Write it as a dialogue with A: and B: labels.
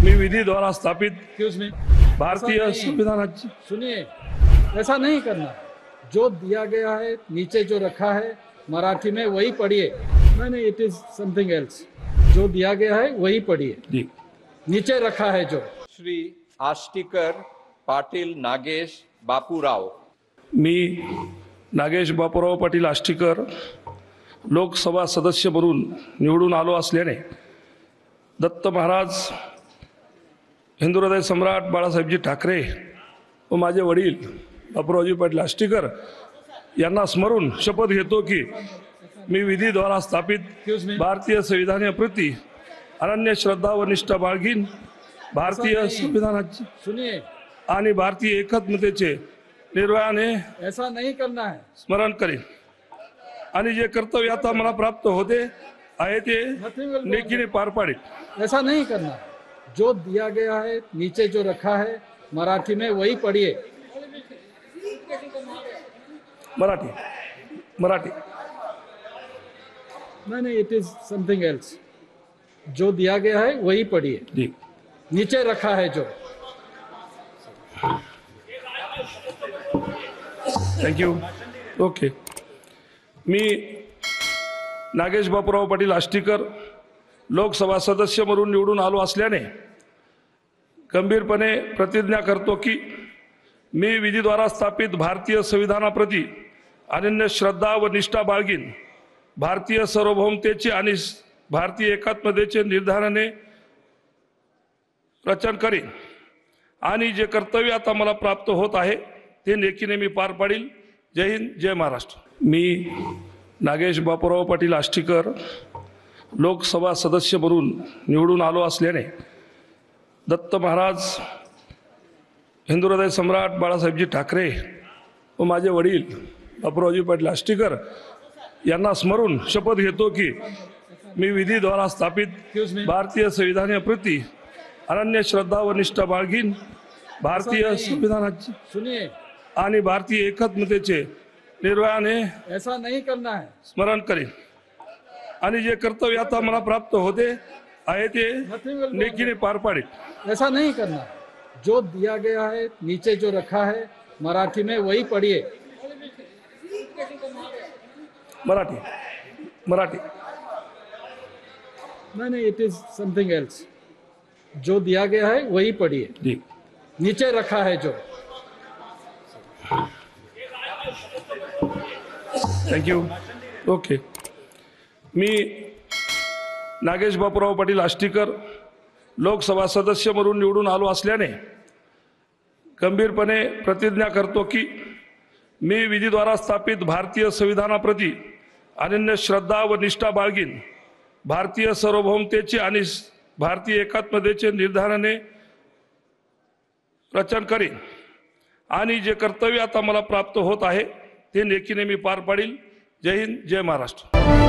A: मी विधि द्वारा स्थापित
B: excuse me,
A: भारतीय संविधानाची
B: सुनिए, ऐसा नहीं करना। जो दिया गया है नीचे जो रखा है मराठी में वही पढ़िए। नहीं, इट इज समथिंग एल्स। जो दिया गया है वही पढ़िए,
A: जी
B: नीचे रखा है जो।
C: श्री आष्टीकर पाटील नागेश बापूराव।
A: मी नागेश बापूराव पाटील आष्टीकर लोकसभा सदस्य म्हणून निवडून आलो असल्याने दत्त महाराज हिंदू हृदय सम्राट बाळासाहेबजी ठाकरे व माझे वडील बापूरावजी पाटील आष्टीकर यांना स्मरून शपथ घेतो की मी विधि द्वारा स्थापित भारतीय संविधानाप्रती अनन्य श्रद्धा व निष्ठा बाळगीन, भारतीय संविधानाची
B: सुनिए,
A: आणि भारतीय एकात्मतेचे निर्भयाने
B: ऐसा नहीं करना है।
A: स्मरण करेन आणि जे कर्तव्य आता मला प्राप्त होते आहे ते नेकीने पार पाडेन।
B: ऐसा नहीं करना। जो दिया गया है नीचे जो रखा है मराठी में वही पढ़िए।
A: मराठी मराठी
B: नहीं, इट इज समथिंग एल्स। जो दिया गया है वही पढ़िए,
A: जी
B: नीचे रखा है जो।
A: थँक्यू। ओके, मी नागेश बापूराव पाटील आष्टीकर लोकसभा सदस्य म्हणून निवडून आलो असल्याने गंभीरपणे प्रतिज्ञा करतो की मी विधीद्वारा स्थापित भारतीय संविधानाप्रती अनन्य श्रद्धा व निष्ठा बाळगीन, भारतीय सार्वभौमतेचे आणि भारतीय एकात्मतेचे निर्धाराने रचन करेन आणि जे कर्तव्य आता मला प्राप्त होत आहे ते नेकीने मी पार पाडील। जय हिंद, जय महाराष्ट्र। मी नागेश बापूराव पाटील आष्टीकर लोकसभा सदस्य म्हणून निवडून आलो असल्याने दत्त महाराज हिंदू हृदय सम्राट बाळासाहेबजी ठाकरे व माझे वडील बापूरावजी पाटील आष्टीकर यांना स्मरून शपथ घेतो की मी विधि द्वारा स्थापित भारतीय संविधानाप्रती अनन्य श्रद्धा व निष्ठा बाळगीन, भारतीय संविधानाची
B: सुनिए,
A: आणि भारतीय एकात्मतेचे निर्भयाने
B: ऐसा नहीं करना है।
A: स्मरण करेन आणि जे कर्तव्य आता मला प्राप्त होते आहे ते नेकीने पार पाडेन।
B: ऐसा नहीं करना। जो दिया गया है नीचे जो रखा है मराठी में वही पढ़िए।
A: मराठी मराठी
B: नहीं, इट इज समथिंग एल्स। जो दिया गया है वही पढ़िए,
A: जी
B: नीचे रखा है जो।
A: थँक्यू। ओके, मी नागेश बापूराव पाटील आष्टीकर लोकसभा सदस्य म्हणून निवडून आलो असल्याने गंभीरपणे प्रतिज्ञा करतो की मी विधीद्वारा स्थापित भारतीय संविधानाप्रती अनन्य श्रद्धा व निष्ठा बाळगीन, भारतीय सार्वभौमतेचे आणि भारतीय एकात्मतेचे निर्धाराने रचन करेन आणि जे कर्तव्य आता मला प्राप्त होत आहे ते नेकीने मी पार पाडील। जय हिंद, जय महाराष्ट्र।